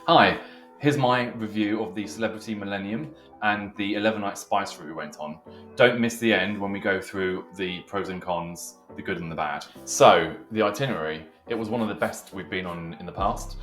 Hi, here's my review of the Celebrity Millennium and the 11-night spice route we went on. Don't miss the end when we go through the pros and cons, the good and the bad. So, the itinerary, it was one of the best we've been on in the past.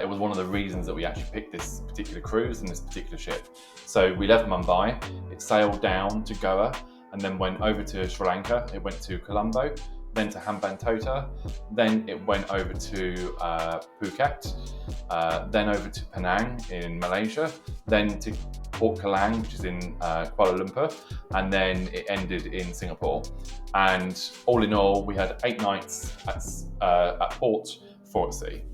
It was one of the reasons that we actually picked this particular cruise and this particular ship. So, we left Mumbai, it sailed down to Goa, and then went over to Sri Lanka, it went to Colombo, then to Hambantota, then it went over to Phuket, then over to Penang in Malaysia, then to Port Kelang, which is in Kuala Lumpur, and then it ended in Singapore. And all in all, we had 8 nights at port, 4 at sea.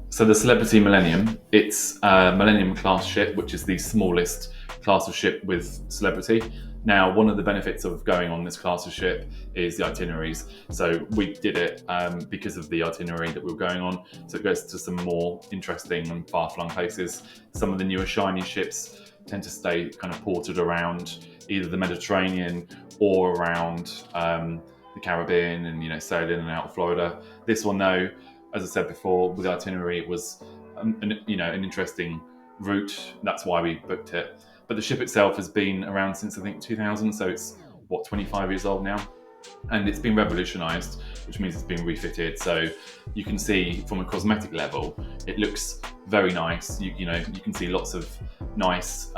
So the Celebrity Millennium, it's a Millennium class ship, which is the smallest class of ship with Celebrity. Now, one of the benefits of going on this class of ship is the itineraries. So we did it because of the itinerary that we were going on. So it goes to some more interesting and far-flung places. Some of the newer shiny ships tend to stay kind of ported around either the Mediterranean or around the Caribbean and sail in and out of Florida. This one, though, as I said before, with the itinerary, it was an interesting route. That's why we booked it. But the ship itself has been around since I think 2000, so it's 25 years old now, and it's been revolutionised, which means it's been refitted. So you can see from a cosmetic level, it looks very nice. You can see lots of nice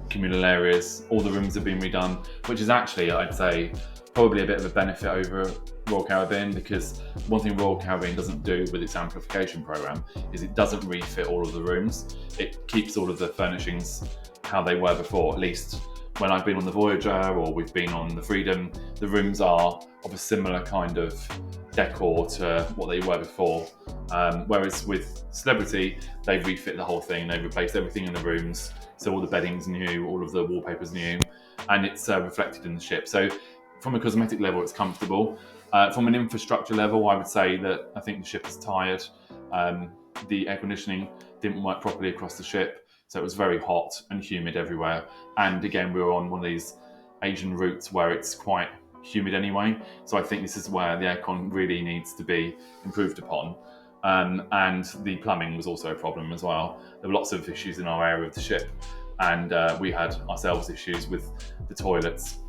communal areas. All the rooms have been redone, which is actually, I'd say, probably a bit of a benefit over Royal Caribbean, because one thing Royal Caribbean doesn't do with its amplification program is it doesn't refit all of the rooms. It keeps all of the furnishings how they were before. At least when I've been on the Voyager or we've been on the Freedom, the rooms are of a similar kind of decor to what they were before. Whereas with Celebrity, they've refit the whole thing. They've replaced everything in the rooms. So all the bedding's new, all of the wallpaper's new, and it's reflected in the ship. So from a cosmetic level, it's comfortable. From an infrastructure level, I would say that I think the ship is tired. The air conditioning didn't work properly across the ship, so it was very hot and humid everywhere. And again, we were on one of these Asian routes where it's quite humid anyway. So I think this is where the aircon really needs to be improved upon. And the plumbing was also a problem as well. There were lots of issues in our area of the ship, and we had ourselves issues with the toilets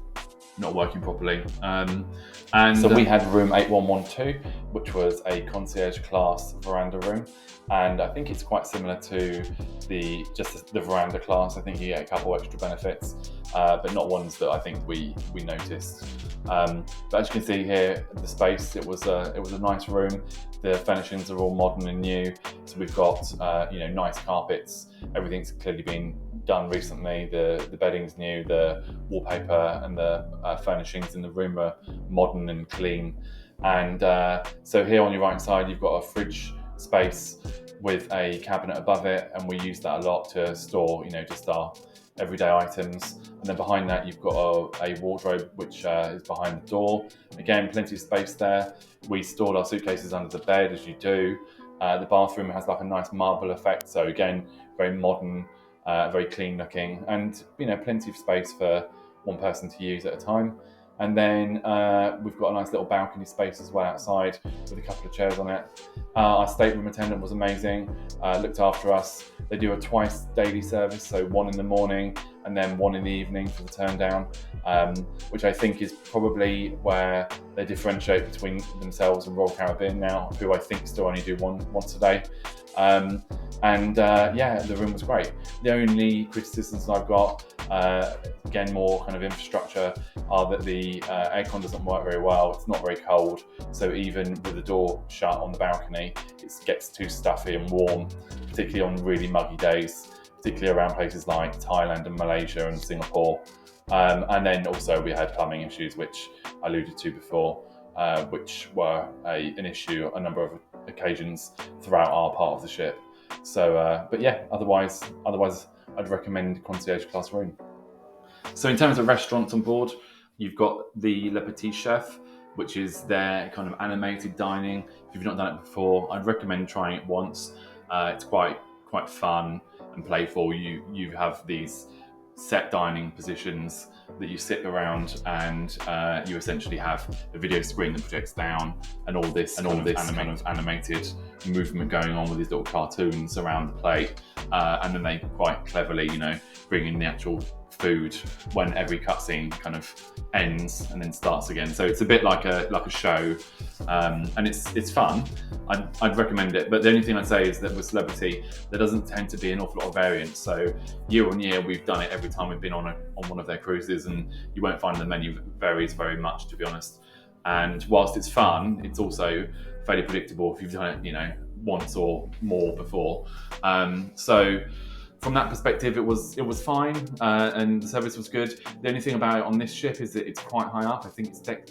not working properly. And so we had room 8112, which was a concierge class veranda room. And I think it's quite similar to the veranda class. I think you get a couple extra benefits, but not ones that I think we noticed. But as you can see here, the space, it was a nice room. The furnishings are all modern and new. So we've got nice carpets. Everything's clearly been done recently. The bedding's new, the wallpaper and the furnishings in the room are modern and clean. And so here on your right side, you've got a fridge space with a cabinet above it, and we use that a lot to store just our everyday items. And then behind that, you've got a wardrobe which is behind the door. Again, plenty of space there. We stored our suitcases under the bed, as you do. The bathroom has like a nice marble effect, so again, very modern, very clean looking, and plenty of space for one person to use at a time. And then we've got a nice little balcony space as well outside with a couple of chairs on it. Our stateroom attendant was amazing, looked after us. They do a twice daily service, so one in the morning and then one in the evening for the turn down, which I think is probably where they differentiate between themselves and Royal Caribbean now, who I think still only do once a day. The room was great. The only criticisms I've got, again, more kind of infrastructure, are that the aircon doesn't work very well. It's not very cold, so even with the door shut on the balcony, it gets too stuffy and warm, particularly on really muggy days, particularly around places like Thailand and Malaysia and Singapore. And then also we had plumbing issues, which I alluded to before, which were an issue a number of occasions throughout our part of the ship. So, but yeah, otherwise, I'd recommend concierge class room. So in terms of restaurants on board, you've got the Le Petit Chef, which is their kind of animated dining. If you've not done it before, I'd recommend trying it once. It's quite fun and playful. You have these set dining positions that you sit around, and you essentially have a video screen that projects down, and all this animated movement going on with these little cartoons around the plate, and then they quite cleverly, bring in the actual food when every cutscene kind of ends and then starts again. So it's a bit like a show, and it's fun. I'd recommend it. But the only thing I'd say is that with Celebrity, there doesn't tend to be an awful lot of variance. So year on year, we've done it every time we've been on one of their cruises, and you won't find the menu varies very much, to be honest. And whilst it's fun, it's also fairly predictable if you've done it, once or more before. So from that perspective, it was fine, and the service was good. The only thing about it on this ship is that it's quite high up. I think it's deck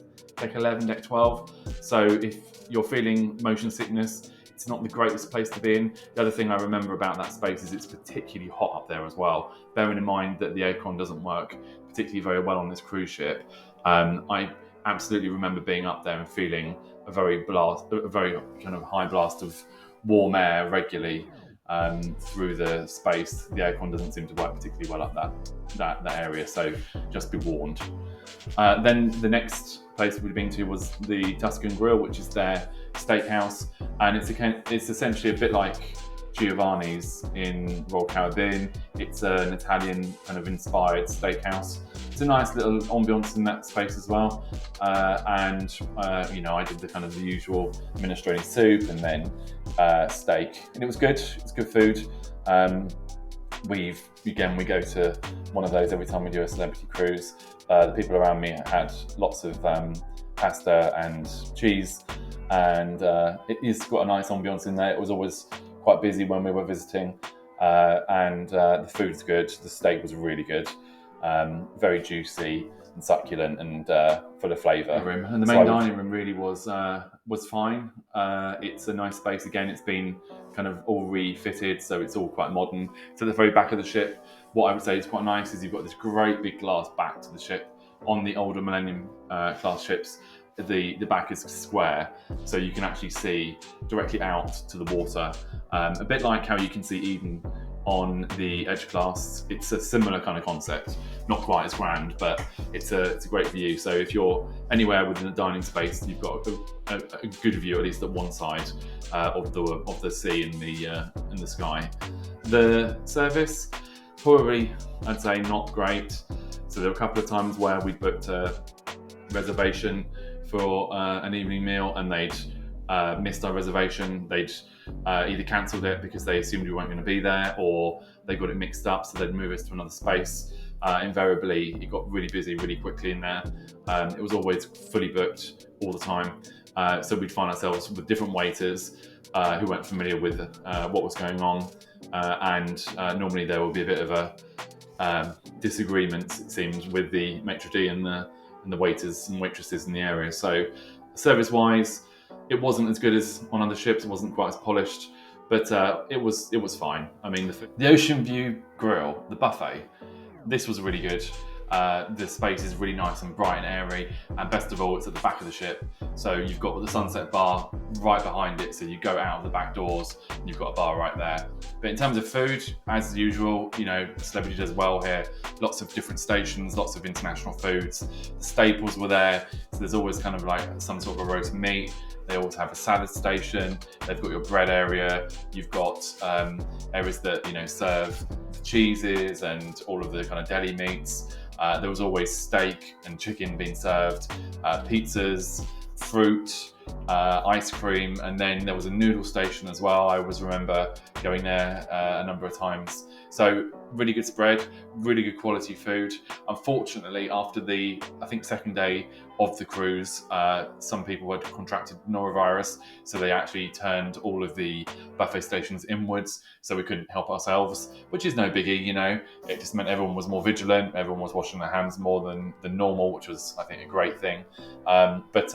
11, deck 12. So if you're feeling motion sickness, it's not the greatest place to be in. The other thing I remember about that space is it's particularly hot up there as well. Bearing in mind that the aircon doesn't work particularly very well on this cruise ship, I absolutely remember being up there and feeling a very kind of high blast of warm air regularly through the space. The aircon doesn't seem to work particularly well up that area, so just be warned. Then the next place we'd been to was the Tuscan Grill, which is their steakhouse, and it's essentially a bit like Giovanni's in Royal Caribbean. It's an Italian kind of inspired steakhouse. It's a nice little ambience in that space as well. And I did the usual minestrone soup and then steak, and it was good. It's good food. We go to one of those every time we do a celebrity cruise. The people around me had lots of pasta and cheese, and it's got a nice ambience in there. It was always quite busy when we were visiting, and the food's good. The steak was really good, very juicy and succulent and full of flavour. And the main dining room really was fine. It's a nice space. Again, it's been kind of all refitted, so it's all quite modern. It's at the very back of the ship. What I would say is quite nice is you've got this great big glass back to the ship. On the older Millennium class ships, the back is square, so you can actually see directly out to the water. A bit like how you can see Eden on the Edge class. It's a similar kind of concept, not quite as grand, but it's a great view. So if you're anywhere within the dining space, you've got a good view, at least at one side of the sea and the sky. The service, probably I'd say not great. So there were a couple of times where we booked a reservation for an evening meal, and they'd missed our reservation. They'd either cancelled it because they assumed we weren't going to be there, or they got it mixed up, so they'd move us to another space. Invariably, it got really busy really quickly in there. It was always fully booked all the time. So we'd find ourselves with different waiters who weren't familiar with what was going on, and normally there would be a bit of a disagreement, it seems, with the maitre d' and the waiters and waitresses in the area. So service-wise, it wasn't as good as on other ships. It wasn't quite as polished, but it was fine. I mean, the Ocean View Grill, the buffet, this was really good. The space is really nice and bright and airy, and best of all, it's at the back of the ship. So you've got the sunset bar right behind it, so you go out of the back doors and you've got a bar right there. But in terms of food, as usual, Celebrity does well here. Lots of different stations, lots of international foods. The staples were there, so there's always kind of like some sort of a roast meat. They also have a salad station. They've got your bread area. You've got areas that serve the cheeses and all of the kind of deli meats. There was always steak and chicken being served, pizzas, fruit, ice cream, and then there was a noodle station as well. I always remember going there a number of times. So really good spread, really good quality food. Unfortunately, after the, I think, second day of the cruise, some people had contracted norovirus, so they actually turned all of the buffet stations inwards, so we couldn't help ourselves, which is no biggie, It just meant everyone was more vigilant, everyone was washing their hands more than normal, which was, I think, a great thing. But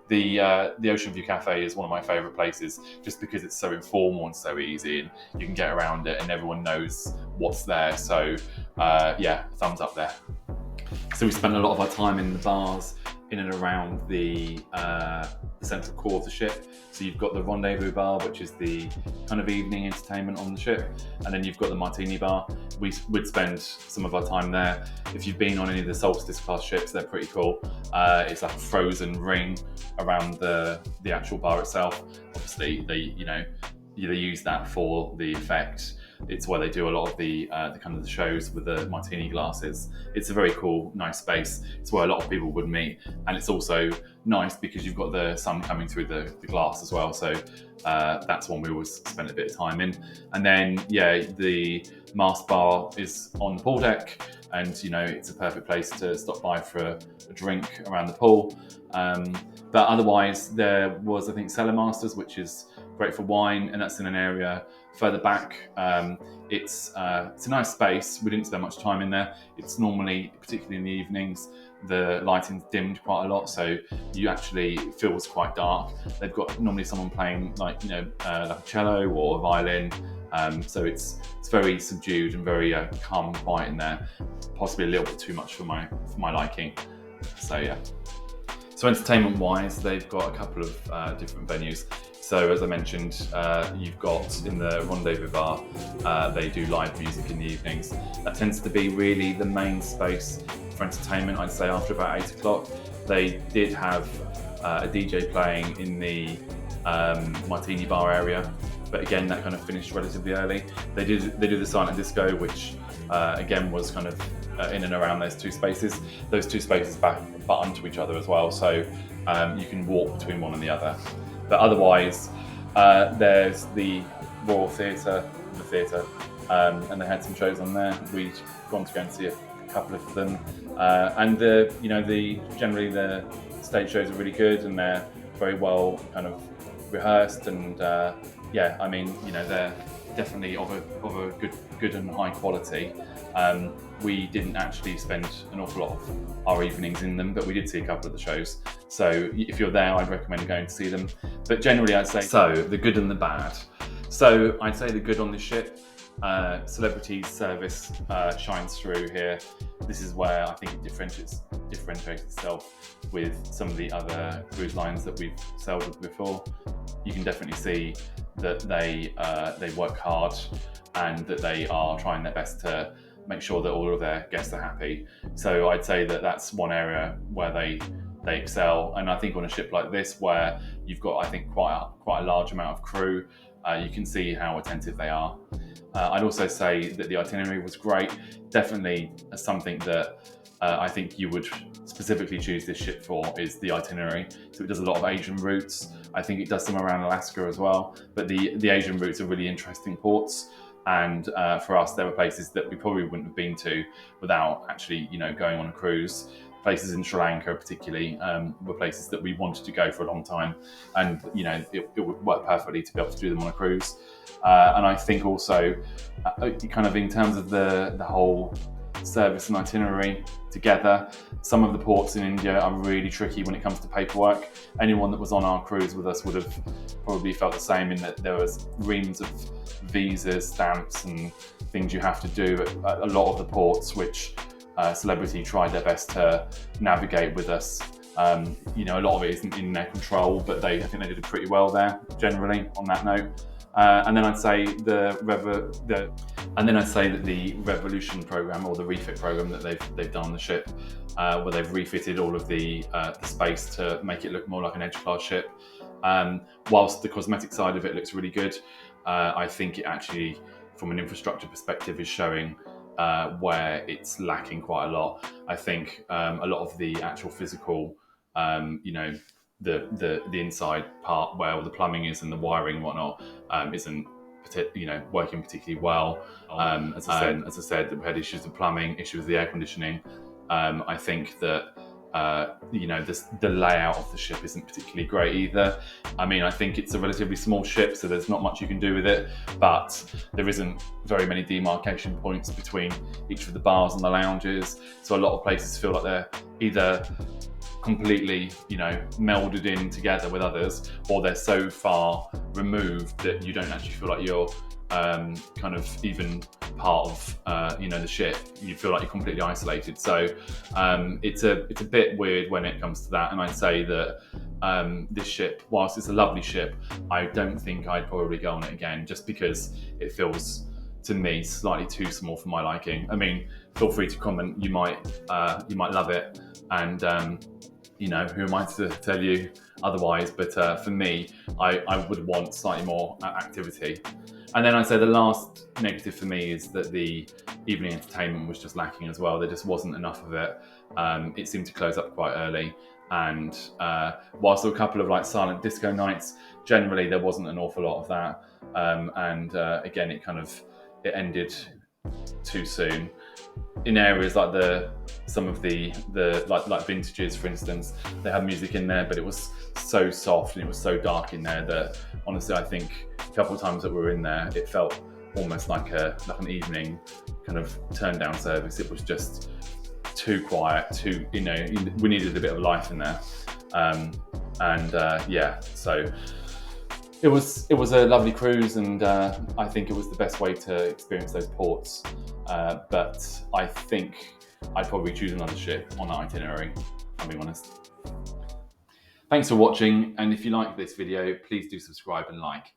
the Ocean View Cafe is one of my favourite places, just because it's so informal and so easy, and you can get around it and everyone knows what's there. So thumbs up there. So we spent a lot of our time in the bars in and around the central core of the ship. So you've got the rendezvous bar, which is the kind of evening entertainment on the ship, and then you've got the martini bar. We would spend some of our time there. If you've been on any of the Solstice class ships, they're pretty cool. It's like a frozen ring around the actual bar itself. Obviously, they use that for the effect. It's where they do a lot of the kind of the shows with the martini glasses. It's a very cool, nice space. It's where a lot of people would meet, and it's also nice because you've got the sun coming through the glass as well. So that's one we always spend a bit of time in. And then the mast bar is on the pool deck, and it's a perfect place to stop by for a drink around the pool. But otherwise, there was, I think, Cellar Masters, which is great for wine, and that's in an area further back. It's a nice space. We didn't spend much time in there. It's normally, particularly in the evenings, the lighting's dimmed quite a lot, so it feels quite dark. They've got normally someone playing like a cello or a violin, so it's very subdued and very calm and quiet in there. Possibly a little bit too much for my liking. So yeah. So entertainment-wise, they've got a couple of different venues. So as I mentioned, you've got in the rendezvous bar, they do live music in the evenings. That tends to be really the main space for entertainment, I'd say, after about 8 o'clock. They did have a DJ playing in the martini bar area, but again, that kind of finished relatively early. They do the silent disco, which again was kind of in and around those two spaces. Those two spaces butt onto each other as well, so you can walk between one and the other. But otherwise, there's the Royal Theatre, and they had some shows on there. We'd gone to go and see a couple of them, and generally the stage shows are really good, and they're very well kind of rehearsed, and they're definitely of a good and high quality. We didn't actually spend an awful lot of our evenings in them, but we did see a couple of the shows. So if you're there, I'd recommend going to see them. But generally, I'd say the good and the bad. So I'd say the good on this ship, Celebrity's service shines through here. This is where I think it differentiates itself with some of the other cruise lines that we've sailed with before. You can definitely see that they work hard and that they are trying their best to make sure that all of their guests are happy. So I'd say that that's one area where they excel. And I think on a ship like this, where you've got, I think, quite a large amount of crew, you can see how attentive they are. I'd also say that the itinerary was great. Definitely something that I think you would specifically choose this ship for is the itinerary. So it does a lot of Asian routes. I think it does some around Alaska as well. But the Asian routes are really interesting ports. And for us, there were places that we probably wouldn't have been to without actually, going on a cruise. Places in Sri Lanka, particularly, were places that we wanted to go for a long time, and it would work perfectly to be able to do them on a cruise. And I think also, kind of in terms of the whole service and itinerary together, some of the ports in India are really tricky when it comes to paperwork. Anyone that was on our cruise with us would have probably felt the same, in that there was reams of visas, stamps, and things you have to do at a lot of the ports, which Celebrity tried their best to navigate with us. A lot of it isn't in their control, but I think they did it pretty well there, generally, on that note. And then I'd say that the Revolution program, or the refit program that they've done on the ship, where they've refitted all of the space to make it look more like an edge class ship. Whilst the cosmetic side of it looks really good, I think it actually, from an infrastructure perspective, is showing where it's lacking quite a lot. I think a lot of the actual physical, the inside part where all the plumbing is and the wiring and whatnot isn't working particularly well. As I said, we had issues with plumbing, issues with the air conditioning. I think that the layout of the ship isn't particularly great either. I mean, I think it's a relatively small ship, so there's not much you can do with it, but there isn't very many demarcation points between each of the bars and the lounges. So a lot of places feel like they're either completely, melded in together with others, or they're so far removed that you don't actually feel like you're kind of even part of the ship. You feel like you're completely isolated. So it's a bit weird when it comes to that. And I'd say that this ship, whilst it's a lovely ship, I don't think I'd probably go on it again, just because it feels, to me, slightly too small for my liking. I mean, feel free to comment. You might love it, and who am I to tell you otherwise? But for me, I would want slightly more activity. And then I'd say the last negative for me is that the evening entertainment was just lacking as well. There just wasn't enough of it. It seemed to close up quite early. And whilst there were a couple of like silent disco nights, generally there wasn't an awful lot of that. Again, it ended too soon. In areas like some of the like vintages, for instance, they had music in there, but it was so soft and it was so dark in there that honestly, I think a couple of times that we were in there, it felt almost like an evening kind of turn down service. It was just too quiet, we needed a bit of life in there. So it was a lovely cruise, and I think it was the best way to experience those ports. But I think I'd probably choose another ship on the Itinerary, if I'm being honest. Thanks for watching, and if you like this video, please do subscribe and like.